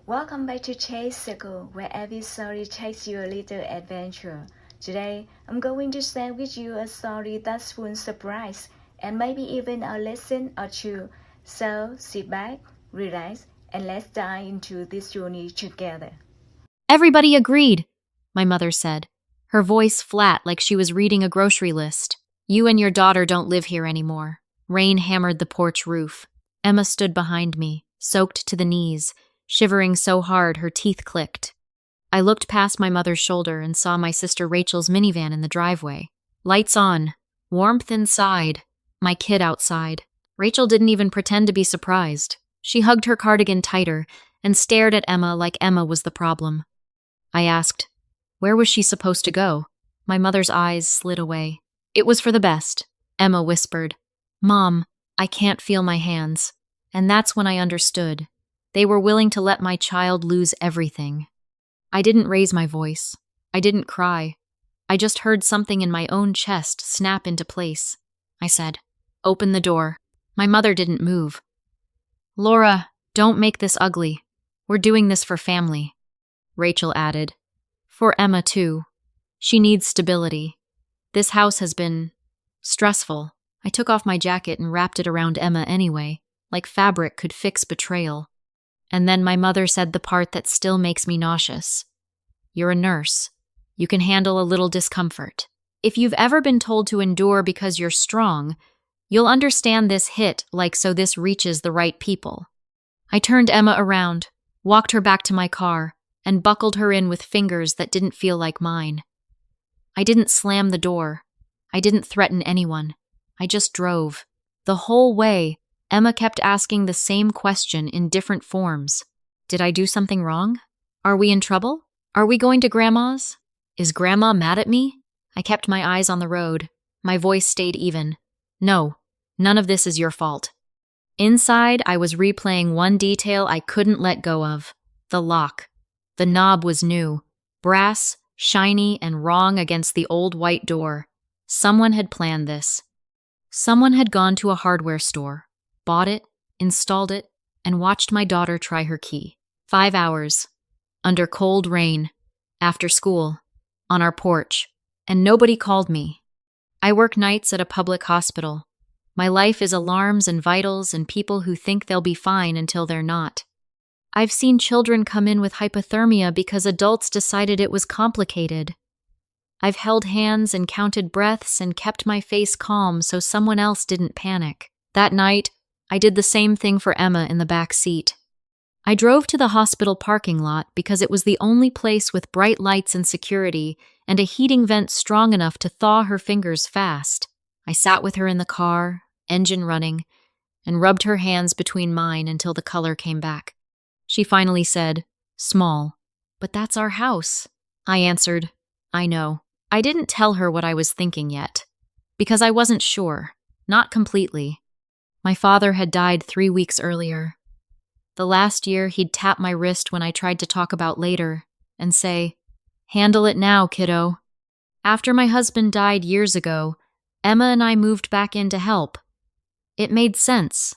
Welcome back to Chase Circle, where every story takes you a little adventure. Today, I'm going to share with you a story that's full of surprise and maybe even a lesson or two. So sit back, relax, and let's dive into this journey together. Everybody agreed, my mother said, her voice flat like she was reading a grocery list. You and your daughter don't live here anymore. Rain hammered the porch roof. Emma stood behind me, soaked to the knees, shivering so hard her teeth clicked. I looked past my mother's shoulder and saw my sister Rachel's minivan in the driveway. Lights on, warmth inside, my kid outside. Rachel didn't even pretend to be surprised. She hugged her cardigan tighter and stared at Emma like Emma was the problem. I asked, where was she supposed to go? My mother's eyes slid away. It was for the best, Emma whispered. Mom, I can't feel my hands. And that's when I understood. They were willing to let my child lose everything. I didn't raise my voice. I didn't cry. I just heard something in my own chest snap into place. I said, open the door. My mother didn't move. Laura, don't make this ugly. We're doing this for family. Rachel added. For Emma, too. She needs stability. This house has been stressful. I took off my jacket and wrapped it around Emma anyway, like fabric could fix betrayal. And then my mother said the part that still makes me nauseous. You're a nurse. You can handle a little discomfort. If you've ever been told to endure because you're strong, you'll understand this hit like so this reaches the right people. I turned Emma around, walked her back to my car, and buckled her in with fingers that didn't feel like mine. I didn't slam the door. I didn't threaten anyone. I just drove. The whole way, Emma kept asking the same question in different forms. Did I do something wrong? Are we in trouble? Are we going to Grandma's? Is Grandma mad at me? I kept my eyes on the road. My voice stayed even. No, none of this is your fault. Inside, I was replaying one detail I couldn't let go of. The lock. The knob was new, brass, shiny, and wrong against the old white door. Someone had planned this. Someone had gone to a hardware store, bought it, installed it, and watched my daughter try her key. 5 hours. Under cold rain. After school. On our porch. And nobody called me. I work nights at a public hospital. My life is alarms and vitals and people who think they'll be fine until they're not. I've seen children come in with hypothermia because adults decided it was complicated. I've held hands and counted breaths and kept my face calm so someone else didn't panic. That night, I did the same thing for Emma in the back seat. I drove to the hospital parking lot because it was the only place with bright lights and security and a heating vent strong enough to thaw her fingers fast. I sat with her in the car, engine running, and rubbed her hands between mine until the color came back. She finally said, small, but that's our house. I answered, I know. I didn't tell her what I was thinking yet, because I wasn't sure, not completely. My father had died 3 weeks earlier. The last year, he'd tap my wrist when I tried to talk about later and say, handle it now, kiddo. After my husband died years ago, Emma and I moved back in to help. It made sense.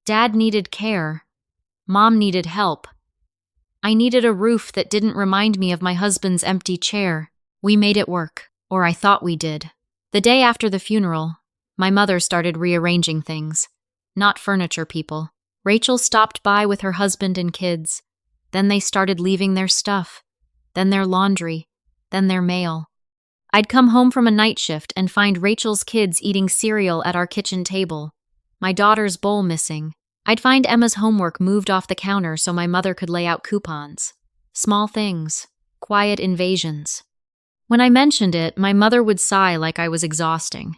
Dad needed care. Mom needed help. I needed a roof that didn't remind me of my husband's empty chair. We made it work, or I thought we did. The day after the funeral, my mother started rearranging things. Not furniture people. Rachel stopped by with her husband and kids. Then they started leaving their stuff. Then their laundry. Then their mail. I'd come home from a night shift and find Rachel's kids eating cereal at our kitchen table. My daughter's bowl missing. I'd find Emma's homework moved off the counter so my mother could lay out coupons. Small things. Quiet invasions. When I mentioned it, my mother would sigh like I was exhausting.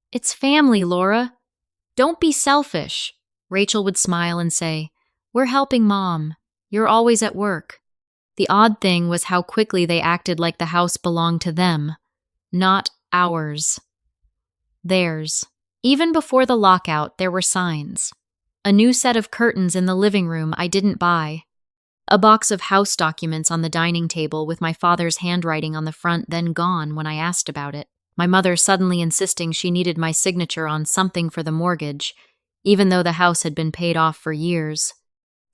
It's family, Laura. Don't be selfish. Rachel would smile and say, we're helping Mom. You're always at work. The odd thing was how quickly they acted like the house belonged to them, not ours. Theirs. Even before the lockout, there were signs. A new set of curtains in the living room I didn't buy. A box of house documents on the dining table with my father's handwriting on the front, then gone when I asked about it. My mother suddenly insisting she needed my signature on something for the mortgage, even though the house had been paid off for years.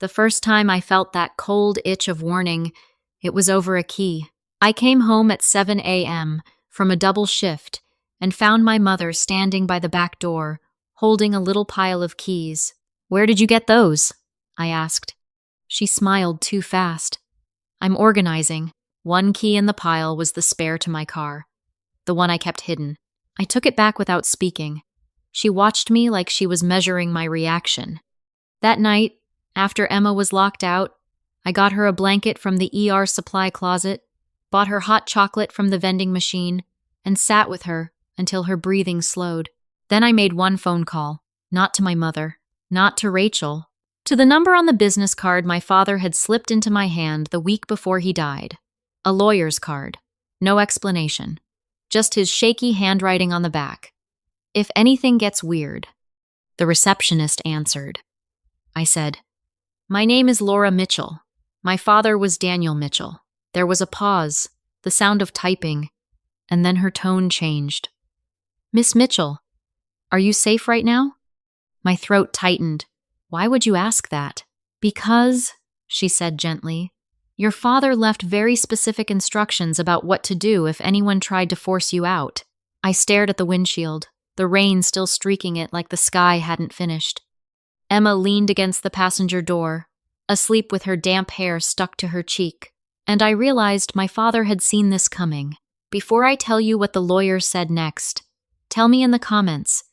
The first time I felt that cold itch of warning, it was over a key. I came home at 7 a.m. from a double shift and found my mother standing by the back door, holding a little pile of keys. "Where did you get those?" I asked. She smiled too fast. "I'm organizing." One key in the pile was the spare to my car, the one I kept hidden. I took it back without speaking. She watched me like she was measuring my reaction. That night, after Emma was locked out, I got her a blanket from the ER supply closet, bought her hot chocolate from the vending machine, and sat with her until her breathing slowed. Then I made one phone call, not to my mother, not to Rachel, to the number on the business card my father had slipped into my hand the week before he died. A lawyer's card. No explanation. Just his shaky handwriting on the back. "If anything gets weird." The receptionist answered. I said, "My name is Laura Mitchell. My father was Daniel Mitchell." There was a pause, the sound of typing, and then her tone changed. "Miss Mitchell, are you safe right now?" My throat tightened. "Why would you ask that?" "Because," she said gently, "your father left very specific instructions about what to do if anyone tried to force you out." I stared at the windshield, the rain still streaking it like the sky hadn't finished. Emma leaned against the passenger door, asleep with her damp hair stuck to her cheek, and I realized my father had seen this coming. Before I tell you what the lawyer said next, tell me in the comments,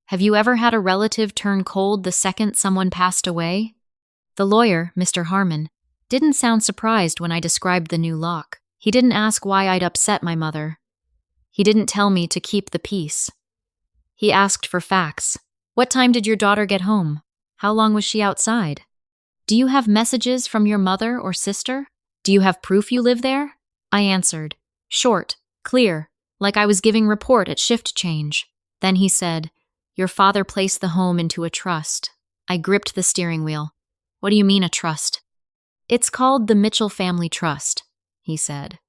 have you ever had a relative turn cold the second someone passed away? The lawyer, Mr. Harmon, didn't sound surprised when I described the new lock. He didn't ask why I'd upset my mother. He didn't tell me to keep the peace. He asked for facts. "What time did your daughter get home? How long was she outside? Do you have messages from your mother or sister? Do you have proof you live there?" I answered, short, clear, like I was giving report at shift change. Then he said, "Your father placed the home into a trust." I gripped the steering wheel. "What do you mean, a trust?" "It's called the Mitchell Family Trust," he said.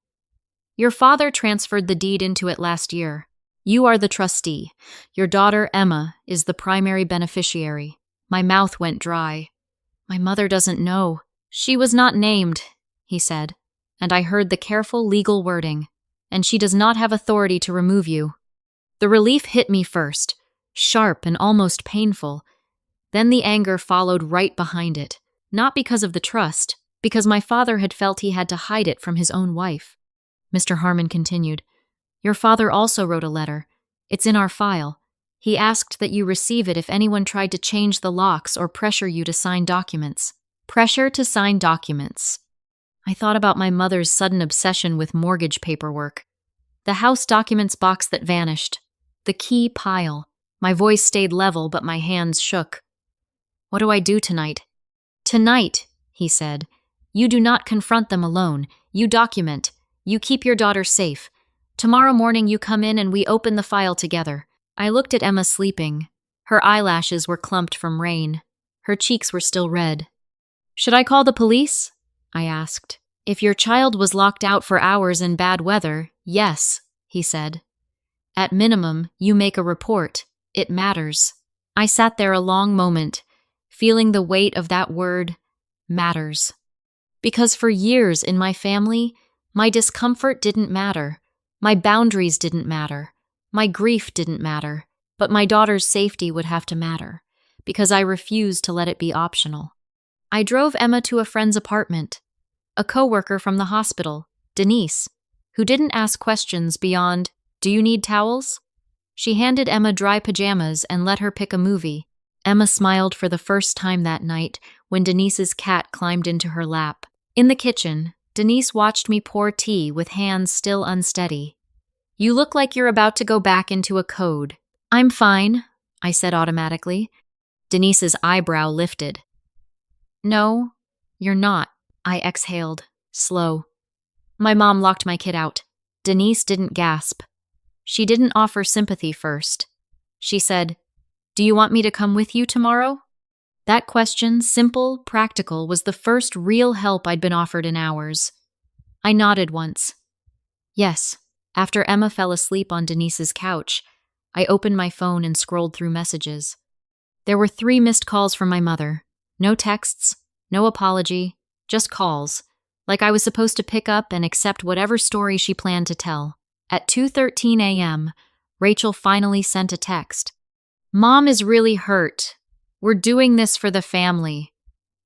"Your father transferred the deed into it last year. You are the trustee. Your daughter, Emma, is the primary beneficiary." My mouth went dry. "My mother doesn't know." "She was not named," he said, and I heard the careful legal wording, "and she does not have authority to remove you." The relief hit me first, sharp and almost painful. Then the anger followed right behind it, not because of the trust, because my father had felt he had to hide it from his own wife. Mr. Harmon continued, "Your father also wrote a letter. It's in our file. He asked that you receive it if anyone tried to change the locks or pressure you to sign documents." Pressure to sign documents. I thought about my mother's sudden obsession with mortgage paperwork. The house documents box that vanished. The key pile. My voice stayed level, but my hands shook. "What do I do tonight?" "Tonight," he said, "you do not confront them alone. You document. You keep your daughter safe. Tomorrow morning you come in and we open the file together." I looked at Emma sleeping. Her eyelashes were clumped from rain. Her cheeks were still red. "Should I call the police?" I asked. "If your child was locked out for hours in bad weather, yes," he said. "At minimum, you make a report. It matters." I sat there a long moment, feeling the weight of that word, matters. Because for years in my family, my discomfort didn't matter. My boundaries didn't matter. My grief didn't matter. But my daughter's safety would have to matter, because I refused to let it be optional. I drove Emma to a friend's apartment. A coworker from the hospital, Denise, who didn't ask questions beyond, "Do you need towels?" She handed Emma dry pajamas and let her pick a movie. Emma smiled for the first time that night when Denise's cat climbed into her lap. In the kitchen, Denise watched me pour tea with hands still unsteady. "You look like you're about to go back into a code." "I'm fine," I said automatically. Denise's eyebrow lifted. "No, you're not," I exhaled, slow. My mom locked my kid out. Denise didn't gasp. She didn't offer sympathy first. She said, "Do you want me to come with you tomorrow?" That question, simple, practical, was the first real help I'd been offered in hours. I nodded once. Yes. After Emma fell asleep on Denise's couch, I opened my phone and scrolled through messages. There were 3 missed calls from my mother. No texts, No apology, just calls, like I was supposed to pick up and accept whatever story she planned to tell. At 2:13 a.m., Rachel finally sent a text. Mom is really hurt. We're doing this for the family.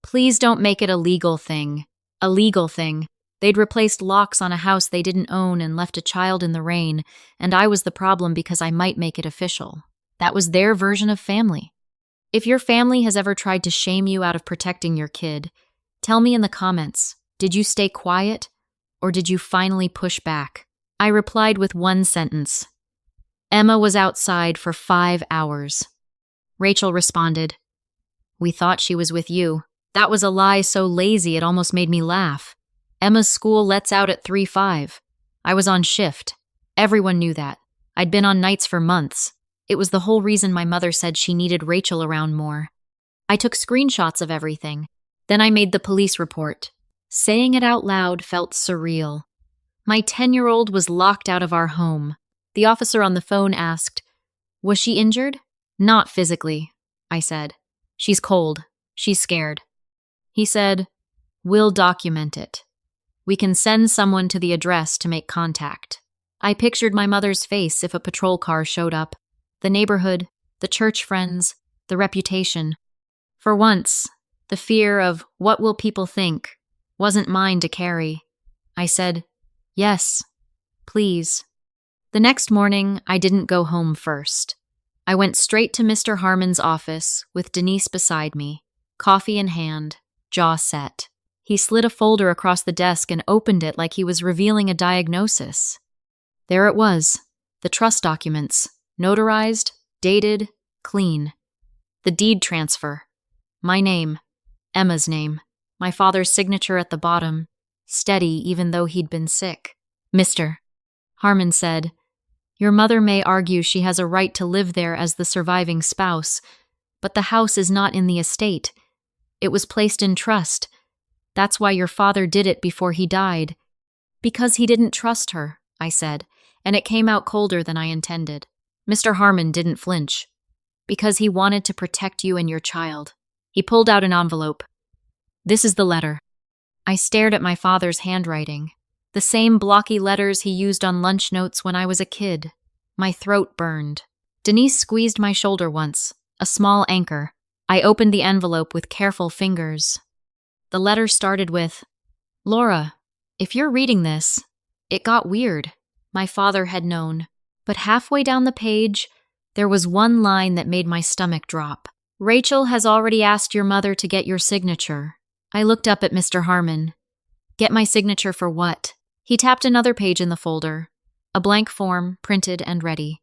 Please don't make it a legal thing. A legal thing. They'd replaced locks on a house they didn't own and left a child in the rain, and I was the problem because I might make it official. That was their version of family. If your family has ever tried to shame you out of protecting your kid, tell me in the comments, did you stay quiet or did you finally push back? I replied with one sentence. Emma was outside for 5 hours. Rachel responded, We thought she was with you. That was a lie so lazy it almost made me laugh. Emma's school lets out at 3:05. I was on shift. Everyone knew that. I'd been on nights for months. It was the whole reason my mother said she needed Rachel around more. I took screenshots of everything. Then I made the police report. Saying it out loud felt surreal. My 10-year-old was locked out of our home. The officer on the phone asked, Was she injured? Not physically, I said. She's cold. She's scared. He said, We'll document it. We can send someone to the address to make contact. I pictured my mother's face if a patrol car showed up. The neighborhood, the church friends, the reputation. For once, the fear of what will people think wasn't mine to carry. I said, Yes, please. The next morning, I didn't go home first. I went straight to Mr. Harmon's office with Denise beside me, coffee in hand, jaw set. He slid a folder across the desk and opened it like he was revealing a diagnosis. There it was, the trust documents, notarized, dated, clean. The deed transfer. My name, Emma's name, my father's signature at the bottom, steady even though he'd been sick. Mr. Harmon said, Your mother may argue she has a right to live there as the surviving spouse, but the house is not in the estate. It was placed in trust. That's why your father did it before he died. Because he didn't trust her, I said, and it came out colder than I intended. Mr. Harmon didn't flinch. Because he wanted to protect you and your child. He pulled out an envelope. This is the letter. I stared at my father's handwriting. The same blocky letters he used on lunch notes when I was a kid. My throat burned. Denise squeezed my shoulder once, a small anchor. I opened the envelope with careful fingers. The letter started with, Laura, if you're reading this, it got weird. My father had known. But halfway down the page, there was one line that made my stomach drop. Rachel has already asked your mother to get your signature. I looked up at Mr. Harmon. Get my signature for what? He tapped another page in the folder. A blank form, printed and ready.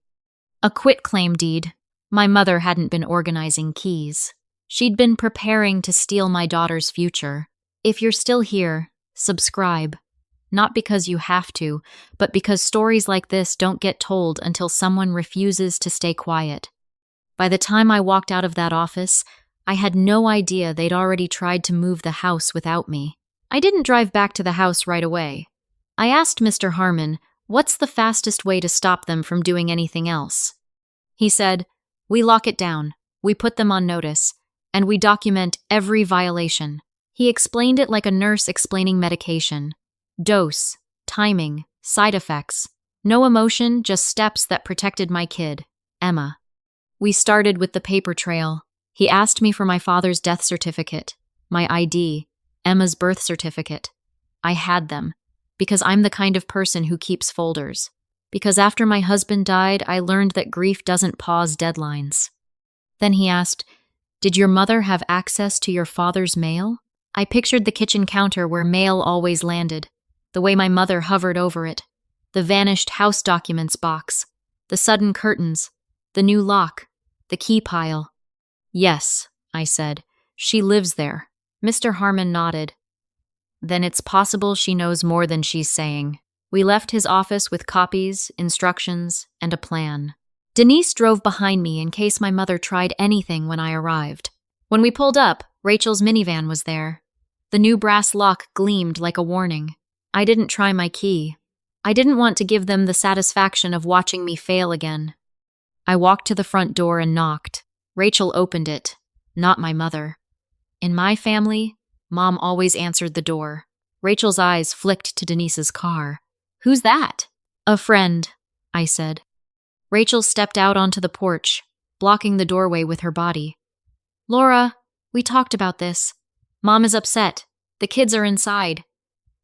A quitclaim deed. My mother hadn't been organizing keys. She'd been preparing to steal my daughter's future. If you're still here, subscribe. Not because you have to, but because stories like this don't get told until someone refuses to stay quiet. By the time I walked out of that office, I had no idea they'd already tried to move the house without me. I didn't drive back to the house right away. I asked Mr. Harmon, what's the fastest way to stop them from doing anything else? He said, we lock it down, we put them on notice, and we document every violation. He explained it like a nurse explaining medication. Dose, timing, side effects. No emotion, just steps that protected my kid, Emma. We started with the paper trail. He asked me for my father's death certificate, my ID, Emma's birth certificate. I had them, because I'm the kind of person who keeps folders. Because after my husband died, I learned that grief doesn't pause deadlines. Then he asked, did your mother have access to your father's mail? I pictured the kitchen counter where mail always landed, the way my mother hovered over it, the vanished house documents box, the sudden curtains, the new lock, the key pile. Yes, I said, she lives there. Mr. Harmon nodded. Then it's possible she knows more than she's saying. We left his office with copies, instructions, and a plan. Denise drove behind me in case my mother tried anything when I arrived. When we pulled up, Rachel's minivan was there. The new brass lock gleamed like a warning. I didn't try my key. I didn't want to give them the satisfaction of watching me fail again. I walked to the front door and knocked. Rachel opened it, not my mother. In my family, Mom always answered the door. Rachel's eyes flicked to Denise's car. Who's that? A friend, I said. Rachel stepped out onto the porch, blocking the doorway with her body. Laura, we talked about this. Mom is upset. The kids are inside.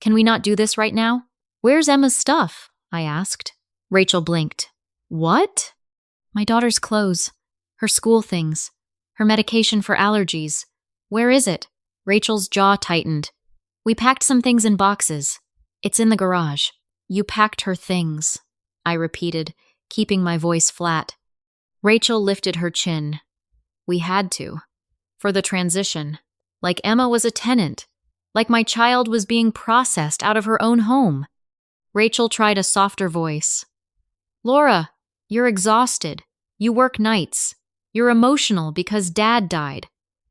Can we not do this right now? Where's Emma's stuff? I asked. Rachel blinked. What? My daughter's clothes, her school things, her medication for allergies. Where is it? Rachel's jaw tightened. We packed some things in boxes. It's in the garage. You packed her things, I repeated, keeping my voice flat. Rachel lifted her chin. We had to. For the transition. Like Emma was a tenant. Like my child was being processed out of her own home. Rachel tried a softer voice. Laura, you're exhausted. You work nights. You're emotional because Dad died.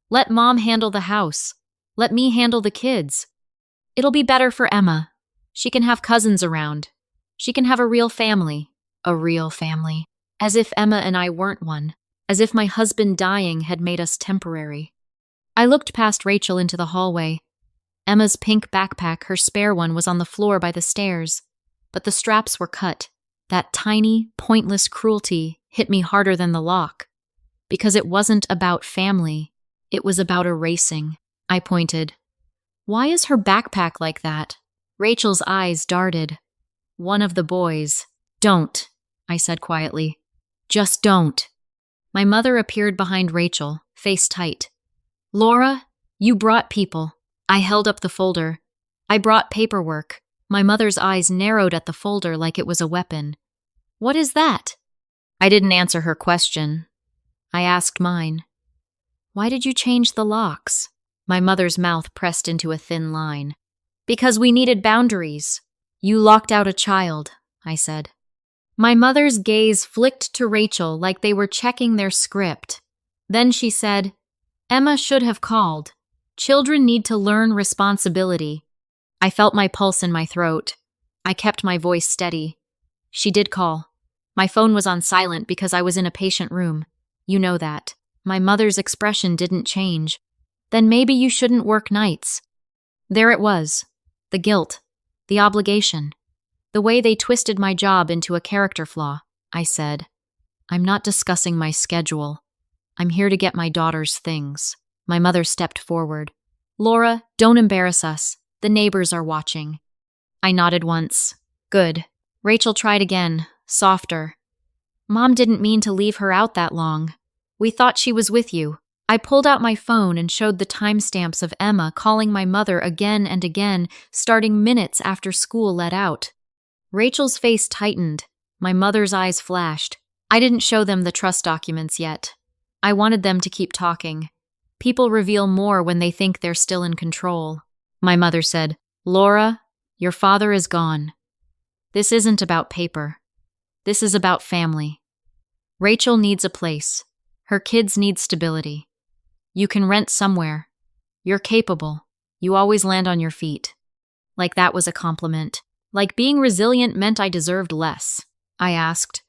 Let Mom handle the house. Let me handle the kids. It'll be better for Emma. She can have cousins around. She can have a real family. A real family. As if Emma and I weren't one. As if my husband dying had made us temporary. I looked past Rachel into the hallway. Emma's pink backpack, her spare one, was on the floor by the stairs. But the straps were cut. That tiny, pointless cruelty hit me harder than the lock. Because it wasn't about family. It was about erasing. I pointed. Why is her backpack like that? Rachel's eyes darted. One of the boys. Don't, I said quietly. Just don't. My mother appeared behind Rachel, face tight. Laura, you brought people. I held up the folder. I brought paperwork. My mother's eyes narrowed at the folder like it was a weapon. What is that? I didn't answer her question. I asked mine. Why did you change the locks? My mother's mouth pressed into a thin line. Because we needed boundaries. You locked out a child, I said. My mother's gaze flicked to Rachel like they were checking their script. Then she said, Emma should have called. Children need to learn responsibility. I felt my pulse in my throat. I kept my voice steady. She did call. My phone was on silent because I was in a patient room. You know that. My mother's expression didn't change. Then maybe you shouldn't work nights. There it was. The guilt. The obligation. The way they twisted my job into a character flaw. I said, I'm not discussing my schedule. I'm here to get my daughter's things. My mother stepped forward. Laura, don't embarrass us. The neighbors are watching. I nodded once. Good. Rachel tried again, softer. Mom didn't mean to leave her out that long. We thought she was with you. I pulled out my phone and showed the timestamps of Emma calling my mother again and again, starting minutes after school let out. Rachel's face tightened. My mother's eyes flashed. I didn't show them the trust documents yet. I wanted them to keep talking. People reveal more when they think they're still in control. My mother said, Laura, your father is gone. This isn't about paper. This is about family. Rachel needs a place. Her kids need stability. You can rent somewhere. You're capable. You always land on your feet. Like that was a compliment. Like being resilient meant I deserved less. I asked,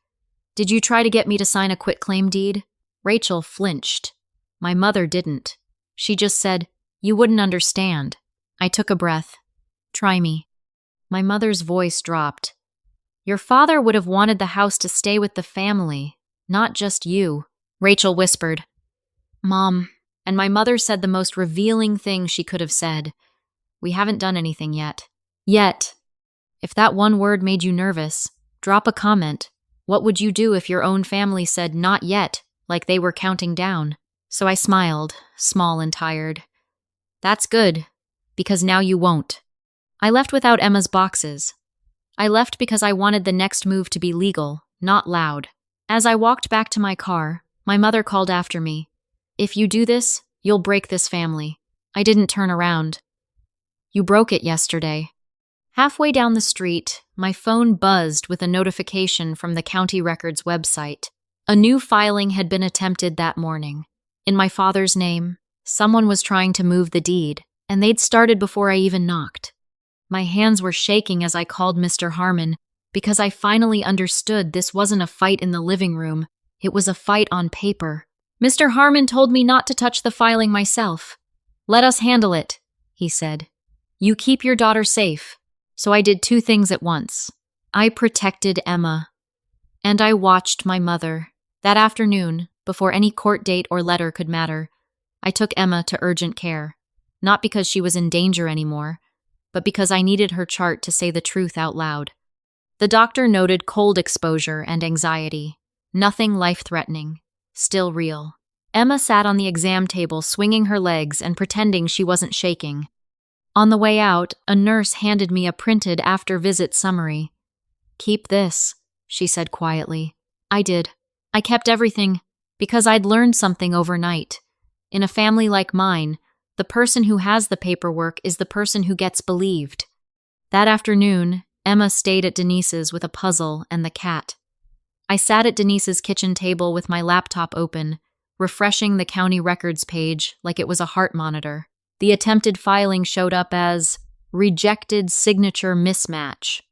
Did you try to get me to sign a quitclaim deed? Rachel flinched. My mother didn't. She just said, You wouldn't understand. I took a breath. Try me. My mother's voice dropped. Your father would have wanted the house to stay with the family, not just you. Rachel whispered, Mom, and my mother said the most revealing thing she could have said. We haven't done anything yet. Yet. If that one word made you nervous, drop a comment. What would you do if your own family said not yet, like they were counting down? So I smiled, small and tired. That's good, because now you won't. I left without Emma's boxes. I left because I wanted the next move to be legal, not loud. As I walked back to my car, my mother called after me. If you do this, you'll break this family. I didn't turn around. You broke it yesterday. Halfway down the street, my phone buzzed with a notification from the county records website. A new filing had been attempted that morning. In my father's name, someone was trying to move the deed, and they'd started before I even knocked. My hands were shaking as I called Mr. Harmon, because I finally understood this wasn't a fight in the living room. It was a fight on paper. Mr. Harmon told me not to touch the filing myself. Let us handle it, he said. You keep your daughter safe. So I did two things at once. I protected Emma, and I watched my mother. That afternoon, before any court date or letter could matter, I took Emma to urgent care, not because she was in danger anymore, but because I needed her chart to say the truth out loud. The doctor noted cold exposure and anxiety. Nothing life-threatening, still real. Emma sat on the exam table swinging her legs and pretending she wasn't shaking. On the way out, a nurse handed me a printed after-visit summary. Keep this, she said quietly. I did. I kept everything because I'd learned something overnight. In a family like mine, the person who has the paperwork is the person who gets believed. That afternoon, Emma stayed at Denise's with a puzzle and the cat. I sat at Denise's kitchen table with my laptop open, refreshing the county records page like it was a heart monitor. The attempted filing showed up as rejected signature mismatch.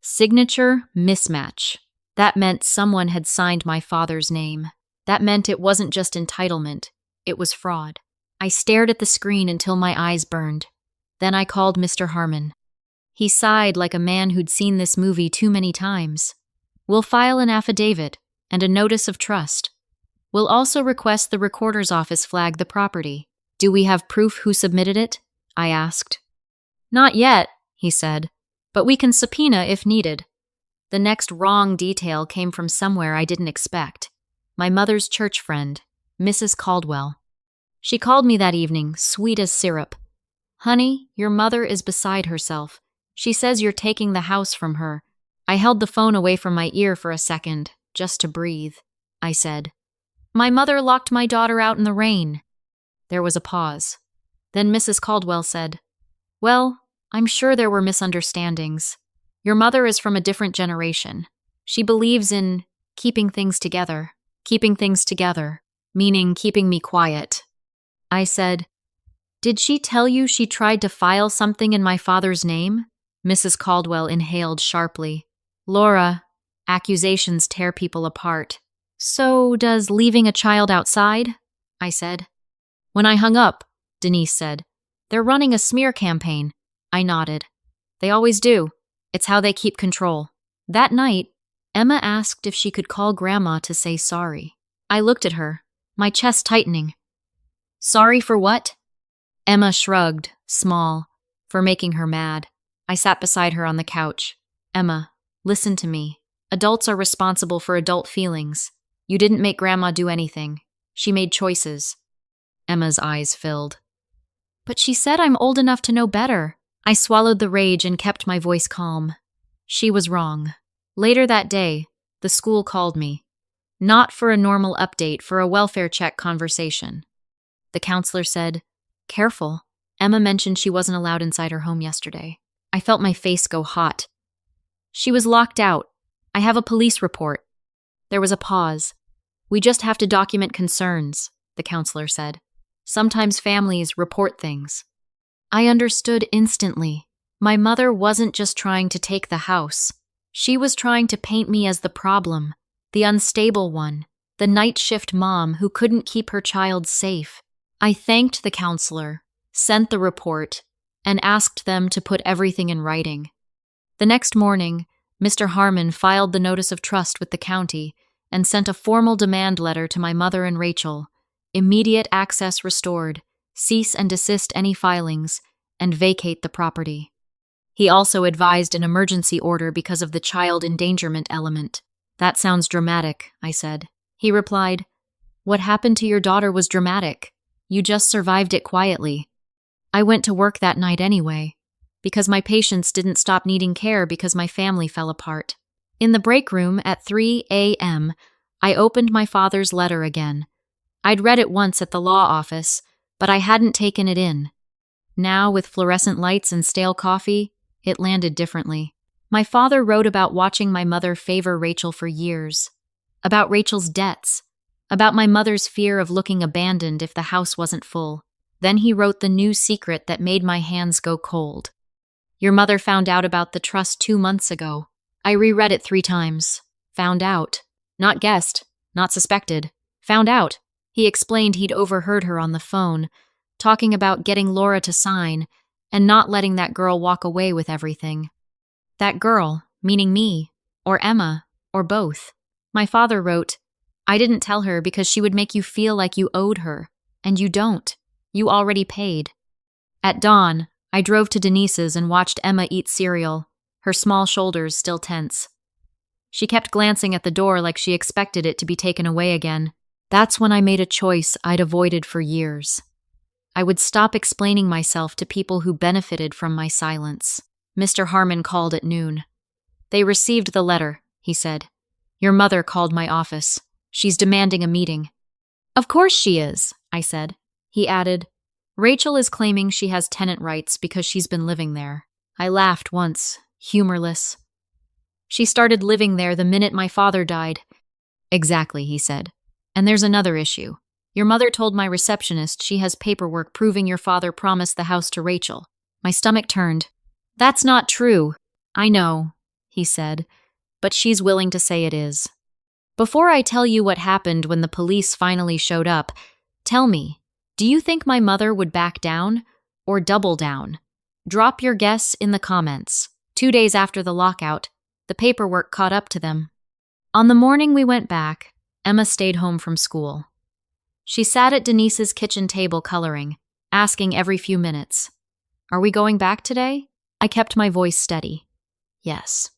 Signature mismatch. That meant someone had signed my father's name. That meant it wasn't just entitlement, it was fraud. I stared at the screen until my eyes burned. Then I called Mr. Harmon. He sighed like a man who'd seen this movie too many times. We'll file an affidavit and a notice of trust. We'll also request the recorder's office flag the property. Do we have proof who submitted it? I asked. Not yet, he said, but we can subpoena if needed. The next wrong detail came from somewhere I didn't expect. My mother's church friend, Mrs. Caldwell. She called me that evening, sweet as syrup. Honey, your mother is beside herself. She says you're taking the house from her. I held the phone away from my ear for a second, just to breathe. I said, My mother locked my daughter out in the rain. There was a pause. Then Mrs. Caldwell said, Well, I'm sure there were misunderstandings. Your mother is from a different generation. She believes in keeping things together. Keeping things together, meaning keeping me quiet. I said, Did she tell you she tried to file something in my father's name? Mrs. Caldwell inhaled sharply. Laura, accusations tear people apart. So does leaving a child outside? I said. When I hung up, Denise said, They're running a smear campaign. I nodded. They always do. It's how they keep control. That night, Emma asked if she could call Grandma to say sorry. I looked at her, my chest tightening. Sorry for what? Emma shrugged, small, for making her mad. I sat beside her on the couch. Emma, listen to me. Adults are responsible for adult feelings. You didn't make Grandma do anything. She made choices. Emma's eyes filled. But she said I'm old enough to know better. I swallowed the rage and kept my voice calm. She was wrong. Later that day, the school called me. Not for a normal update, for a welfare check conversation. The counselor said, Careful. Emma mentioned she wasn't allowed inside her home yesterday. I felt my face go hot. She was locked out. I have a police report. There was a pause. We just have to document concerns, the counselor said. Sometimes families report things. I understood instantly. My mother wasn't just trying to take the house. She was trying to paint me as the problem, the unstable one, the night shift mom who couldn't keep her child safe. I thanked the counselor, sent the report, and asked them to put everything in writing. The next morning, Mr. Harmon filed the notice of trust with the county and sent a formal demand letter to my mother and Rachel. Immediate access restored, cease and desist any filings, and vacate the property. He also advised an emergency order because of the child endangerment element. That sounds dramatic, I said. He replied, What happened to your daughter was dramatic. You just survived it quietly. I went to work that night anyway, because my patients didn't stop needing care because my family fell apart. In the break room at 3 a.m., I opened my father's letter again. I'd read it once at the law office, but I hadn't taken it in. Now, with fluorescent lights and stale coffee, it landed differently. My father wrote about watching my mother favor Rachel for years, about Rachel's debts, about my mother's fear of looking abandoned if the house wasn't full. Then he wrote the new secret that made my hands go cold. Your mother found out about the trust 2 months ago. I reread it 3 times. Found out. Not guessed. Not suspected. Found out. He explained he'd overheard her on the phone, talking about getting Laura to sign, and not letting that girl walk away with everything. That girl, meaning me, or Emma, or both. My father wrote, I didn't tell her because she would make you feel like you owed her, and you don't. You already paid. At dawn, I drove to Denise's and watched Emma eat cereal, her small shoulders still tense. She kept glancing at the door like she expected it to be taken away again. That's when I made a choice I'd avoided for years. I would stop explaining myself to people who benefited from my silence. Mr. Harmon called at noon. They received the letter, he said. Your mother called my office. She's demanding a meeting. Of course she is, I said. He added, Rachel is claiming she has tenant rights because she's been living there. I laughed once, humorless. She started living there the minute my father died. Exactly, he said. And there's another issue. Your mother told my receptionist she has paperwork proving your father promised the house to Rachel. My stomach turned. That's not true. I know, he said, but she's willing to say it is. Before I tell you what happened when the police finally showed up, tell me, do you think my mother would back down or double down? Drop your guess in the comments. 2 days after the lockout, the paperwork caught up to them. On the morning we went back, Emma stayed home from school. She sat at Denise's kitchen table coloring, asking every few minutes, Are we going back today? I kept my voice steady. Yes.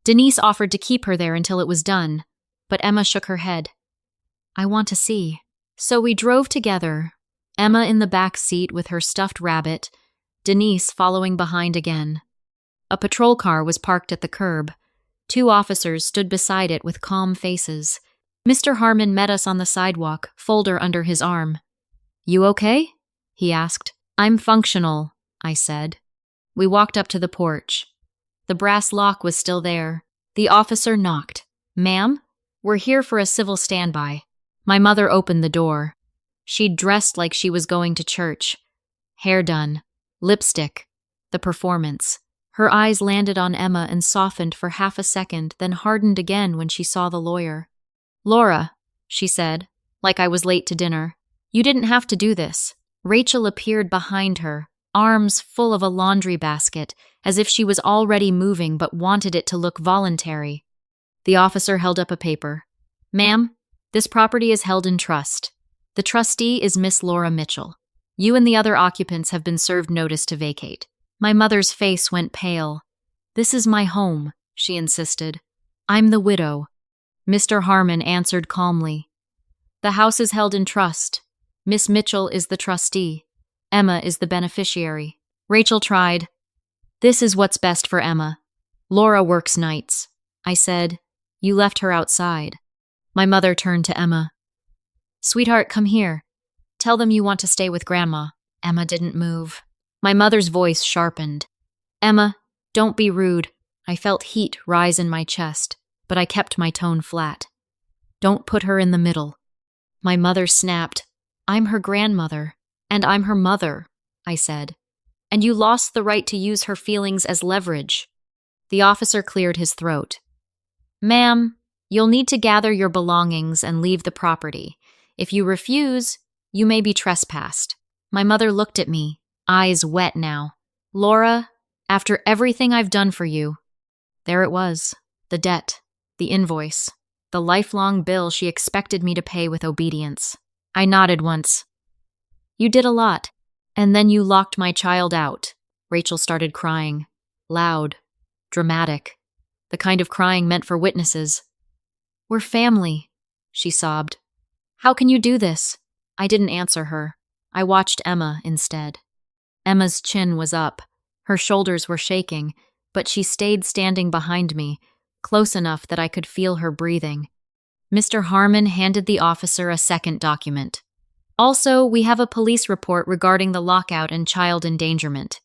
Denise offered to keep her there until it was done, but Emma shook her head. I want to see. So we drove together, Emma in the back seat with her stuffed rabbit, Denise following behind again. A patrol car was parked at the curb. 2 officers stood beside it with calm faces. Mr. Harmon met us on the sidewalk, folder under his arm. You okay? He asked. I'm functional, I said. We walked up to the porch. The brass lock was still there. The officer knocked. Ma'am, we're here for a civil standby. My mother opened the door. She'd dressed like she was going to church. Hair done. Lipstick. The performance. Her eyes landed on Emma and softened for half a second, then hardened again when she saw the lawyer. Laura, she said, like I was late to dinner. You didn't have to do this. Rachel appeared behind her, arms full of a laundry basket, as if she was already moving but wanted it to look voluntary. The officer held up a paper. Ma'am, this property is held in trust. The trustee is Miss Laura Mitchell. You and the other occupants have been served notice to vacate. My mother's face went pale. This is my home, she insisted. I'm the widow. Mr. Harmon answered calmly. The house is held in trust. Miss Mitchell is the trustee. Emma is the beneficiary. Rachel tried. This is what's best for Emma. Laura works nights. I said, You left her outside. My mother turned to Emma. Sweetheart, come here. Tell them you want to stay with Grandma. Emma didn't move. My mother's voice sharpened. Emma, don't be rude. I felt heat rise in my chest, but I kept my tone flat. Don't put her in the middle. My mother snapped. I'm her grandmother, and I'm her mother, I said. And you lost the right to use her feelings as leverage. The officer cleared his throat. Ma'am, you'll need to gather your belongings and leave the property. If you refuse, you may be trespassed. My mother looked at me, eyes wet now. Laura, after everything I've done for you. There it was, the debt, the invoice, the lifelong bill she expected me to pay with obedience. I nodded once. You did a lot, and then you locked my child out. Rachel started crying, loud, dramatic, the kind of crying meant for witnesses. We're family, she sobbed. How can you do this? I didn't answer her. I watched Emma instead. Emma's chin was up. Her shoulders were shaking, but she stayed standing behind me, close enough that I could feel her breathing. Mr. Harmon handed the officer a second document. Also, we have a police report regarding the lockout and child endangerment.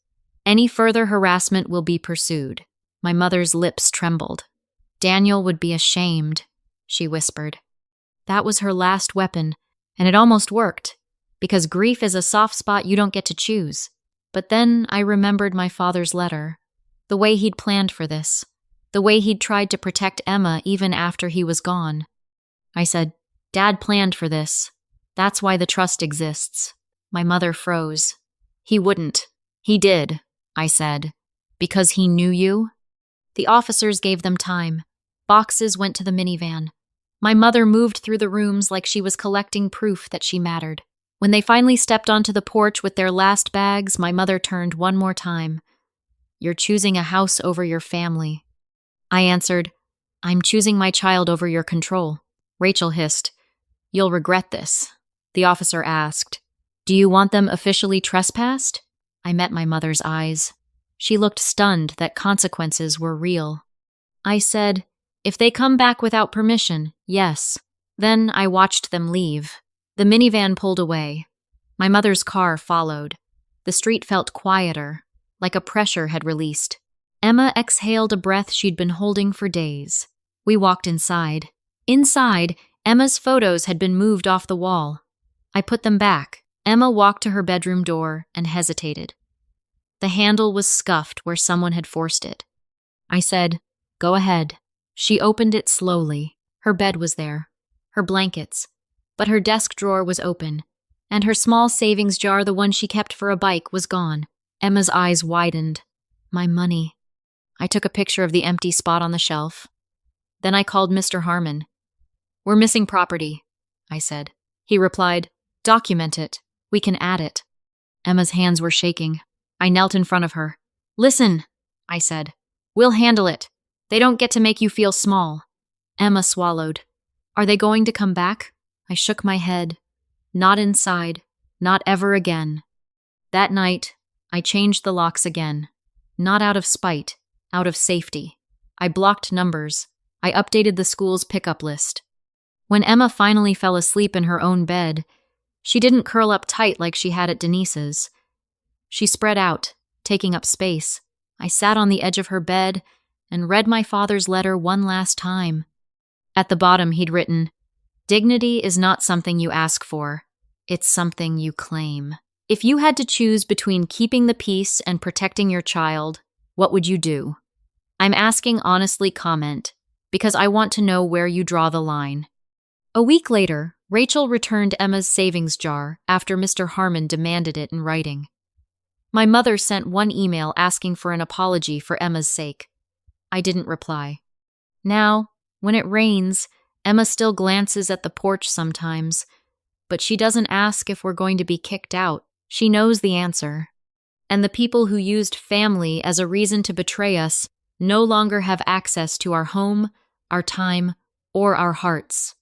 Any further harassment will be pursued. My mother's lips trembled. Daniel would be ashamed, she whispered. That was her last weapon, and it almost worked, because grief is a soft spot you don't get to choose. But then I remembered my father's letter, the way he'd planned for this, the way he'd tried to protect Emma even after he was gone. I said, Dad planned for this. That's why the trust exists. My mother froze. He wouldn't. He did. I said. Because he knew you? The officers gave them time. Boxes went to the minivan. My mother moved through the rooms like she was collecting proof that she mattered. When they finally stepped onto the porch with their last bags, my mother turned one more time. You're choosing a house over your family. I answered, I'm choosing my child over your control. Rachel hissed, You'll regret this. The officer asked, Do you want them officially trespassed? I met my mother's eyes. She looked stunned that consequences were real. I said, If they come back without permission, yes. Then I watched them leave. The minivan pulled away. My mother's car followed. The street felt quieter, like a pressure had released. Emma exhaled a breath she'd been holding for days. We walked inside. Inside, Emma's photos had been moved off the wall. I put them back. Emma walked to her bedroom door and hesitated. The handle was scuffed where someone had forced it. I said, Go ahead. She opened it slowly. Her bed was there, her blankets, but her desk drawer was open, and her small savings jar, the one she kept for a bike, was gone. Emma's eyes widened. My money. I took a picture of the empty spot on the shelf. Then I called Mr. Harmon. We're missing property, I said. He replied, Document it. We can add it. Emma's hands were shaking. I knelt in front of her. Listen, I said. We'll handle it. They don't get to make you feel small. Emma swallowed. Are they going to come back? I shook my head. Not inside. Not ever again. That night, I changed the locks again. Not out of spite, out of safety. I blocked numbers. I updated the school's pickup list. When Emma finally fell asleep in her own bed, she didn't curl up tight like she had at Denise's. She spread out, taking up space. I sat on the edge of her bed and read my father's letter one last time. At the bottom, he'd written, Dignity is not something you ask for. It's something you claim. If you had to choose between keeping the peace and protecting your child, what would you do? I'm asking honestly comment, because I want to know where you draw the line. A week later, Rachel returned Emma's savings jar after Mr. Harmon demanded it in writing. My mother sent one email asking for an apology for Emma's sake. I didn't reply. Now, when it rains, Emma still glances at the porch sometimes, but she doesn't ask if we're going to be kicked out. She knows the answer. And the people who used family as a reason to betray us no longer have access to our home, our time, or our hearts.